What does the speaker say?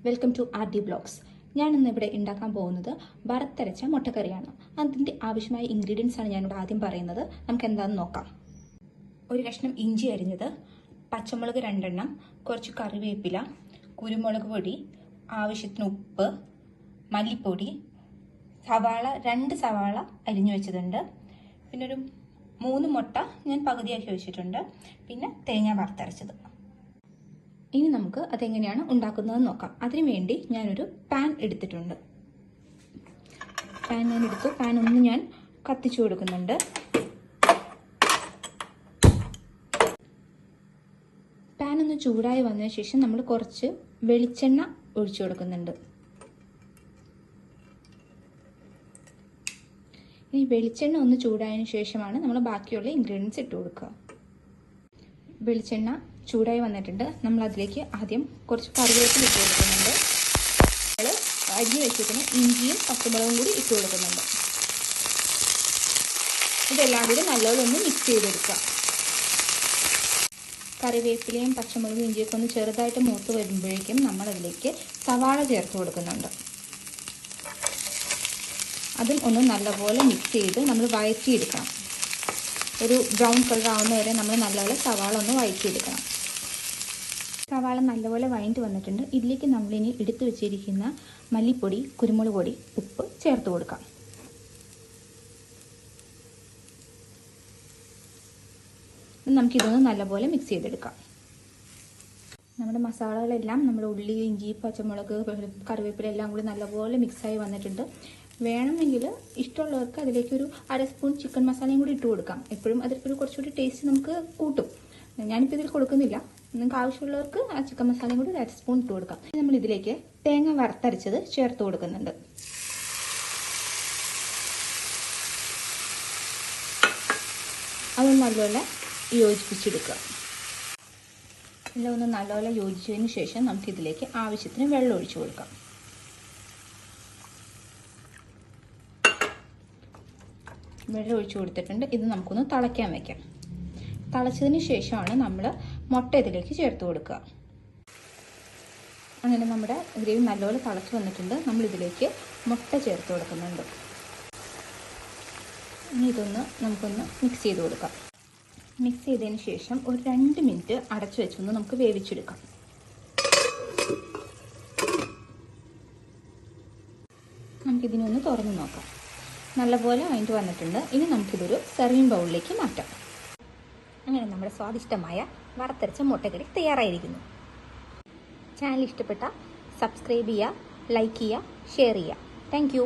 Welcome to R D blogs. ഞാൻ ഇന്ന് ഇവിടെ ഉണ്ടാക്കാൻ പോകുന്നത് വറുത്തരച്ച മുട്ടക്കറിയാണ്. അതിൻ്റെ ആവശ്യമായ ഇൻഗ്രീഡിയൻസ് ആണ് ഞാനിവിടെ ആദ്യം പറയുന്നത്. നമുക്ക് എന്താണെന്ന് നോക്കാം. ഒരു കഷ്ണം ഇഞ്ചി അരിഞ്ഞത്, പച്ചമുളക് 2 എണ്ണം, കുറച്ച് കറിവേപ്പില, കുരുമുളക് പൊടി, ആവശ്യത്തിന് ഉപ്പ്, മല്ലിപ്പൊടി, സവാള 2 സവാള അരിഞ്ഞു വെച്ചതുണ്ട്, പിന്നെ ഒരു 3 മുട്ട ഞാൻ പകുതിയാക്കി വെച്ചിട്ടുണ്ട്, പിന്നെ തേങ്ങ വറുത്തരച്ചത്. ഇനി നമുക്ക് അതെങ്ങനെയാണ് ഉണ്ടാക്കുന്നതെന്ന് നോക്കാം. അതിനുവേണ്ടി ഞാനൊരു പാൻ എടുത്തിട്ടുണ്ട്. പാൻ ഒന്ന് ഞാൻ കത്തിച്ചു കൊടുക്കുന്നുണ്ട്. പാൻ ഒന്ന് ചൂടായി വന്നതിന് ശേഷം നമ്മൾ കുറച്ച് വെളിച്ചെണ്ണ ഒഴിച്ചു കൊടുക്കുന്നുണ്ട്. ഇനി വെളിച്ചെണ്ണ ഒന്ന് ചൂടായതിനു ശേഷമാണ് നമ്മൾ ബാക്കിയുള്ള ഇൻഗ്രീഡിയൻസ് ഇട്ട് കൊടുക്കുക. വെളിച്ചെണ്ണ ചൂടായി വന്നിട്ടുണ്ട്. നമ്മൾ അതിലേക്ക് ആദ്യം കുറച്ച് കറിവേപ്പില ഇട്ട് കൊടുക്കുന്നുണ്ട്. നമ്മൾ അരിഞ്ഞു വെച്ചിട്ട് ഇഞ്ചിയും പച്ചമുളകും കൂടി ഇട്ട് കൊടുക്കുന്നുണ്ട്. ഇതെല്ലാം കൂടി നല്ലോണം ഒന്ന് മിക്സ് ചെയ്തെടുക്കുക. കറിവേപ്പിലയും പച്ചമുളകും ഇഞ്ചിയൊക്കെ ഒന്ന് ചെറുതായിട്ട് മൂത്ത് വരുമ്പോഴേക്കും നമ്മൾ അതിലേക്ക് സവാള ചേർത്ത് കൊടുക്കുന്നുണ്ട്. അതും ഒന്ന് നല്ലപോലെ മിക്സ് ചെയ്ത് നമ്മൾ വഴറ്റിയെടുക്കണം. ഒരു ബ്രൗൺ കളർ ആവുന്ന വരെ നമ്മൾ നല്ലപോലെ സവാള ഒന്ന് വഴറ്റിയെടുക്കണം. സവാള നല്ലപോലെ വഴറ്റി വന്നിട്ടുണ്ട്. ഇതിലേക്ക് നമ്മളിനി എടുത്തു വെച്ചിരിക്കുന്ന മല്ലിപ്പൊടി, കുരുമുളക് പൊടി, ഉപ്പ് ചേർത്ത് കൊടുക്കാം. നമുക്കിതൊന്ന് നല്ലപോലെ മിക്സ് ചെയ്തെടുക്കാം. നമ്മുടെ മസാലകളെല്ലാം നമ്മുടെ ഉള്ളി, ഇഞ്ചി, പച്ചമുളക്, കറിവേപ്പില എല്ലാം കൂടി നല്ലപോലെ മിക്സായി വന്നിട്ടുണ്ട്. വേണമെങ്കിൽ ഇഷ്ടമുള്ളവർക്ക് അതിലേക്ക് ഒരു 1/2 സ്പൂൺ ചിക്കൻ മസാലയും കൂടി ഇട്ട് കൊടുക്കാം. എപ്പോഴും അതിൽ കുറച്ചുകൂടി ടേസ്റ്റ് നമുക്ക് കൂട്ടും. ഞാനിപ്പോൾ ഇതിൽ കൊടുക്കുന്നില്ല. നിങ്ങൾക്ക് ആവശ്യമുള്ളവർക്ക് ആ ചിക്കൻ മസാലയും കൂടി 1/2 സ്പൂൺ ഇട്ട് കൊടുക്കാം. നമ്മൾ ഇതിലേക്ക് തേങ്ങ വറുത്തരച്ചത് ചേർത്ത് കൊടുക്കുന്നുണ്ട്. അതൊന്ന് നല്ലപോലെ യോജിപ്പിച്ചെടുക്കുക. എല്ലാം ഒന്ന് നല്ലപോലെ യോജിച്ചതിന് ശേഷം നമുക്കിതിലേക്ക് ആവശ്യത്തിന് വെള്ളം ഒഴിച്ചു കൊടുക്കാം. വെള്ളം ഒഴിച്ചു കൊടുത്തിട്ടുണ്ട്. ഇത് നമുക്കൊന്ന് തിളയ്ക്കാൻ വയ്ക്കാം. തിളച്ചതിന് ശേഷമാണ് നമ്മൾ മുട്ട ഇതിലേക്ക് ചേർത്ത് കൊടുക്കുക. അങ്ങനെ നമ്മുടെ ഗ്രേവി നല്ലപോലെ തിളച്ച് വന്നിട്ടുണ്ട്. നമ്മളിതിലേക്ക് മുട്ട ചേർത്ത് കൊടുക്കുന്നുണ്ട്. ഇനി ഇതൊന്ന് നമുക്കൊന്ന് മിക്സ് ചെയ്ത് കൊടുക്കാം. മിക്സ് ചെയ്തതിന് ശേഷം ഒരു 2 മിനിറ്റ് അടച്ചു വെച്ചൊന്ന് നമുക്ക് വേവിച്ചെടുക്കാം. നമുക്കിതിനൊന്ന് തുറന്ന് നോക്കാം. നല്ലപോലെ വഴറ്റി വന്നിട്ടുണ്ട്. ഇനി നമുക്കിതൊരു സെർവിങ് ബൗളിലേക്ക് മാറ്റാം. അങ്ങനെ നമ്മുടെ സ്വാദിഷ്ടമായ വറുത്തരച്ച മുട്ടക്കറി തയ്യാറായിരിക്കുന്നു. ചാനൽ ഇഷ്ടപ്പെട്ട സബ്സ്ക്രൈബ് ചെയ്യുക, ലൈക്ക് ചെയ്യുക, ഷെയർ ചെയ്യുക. Thank you.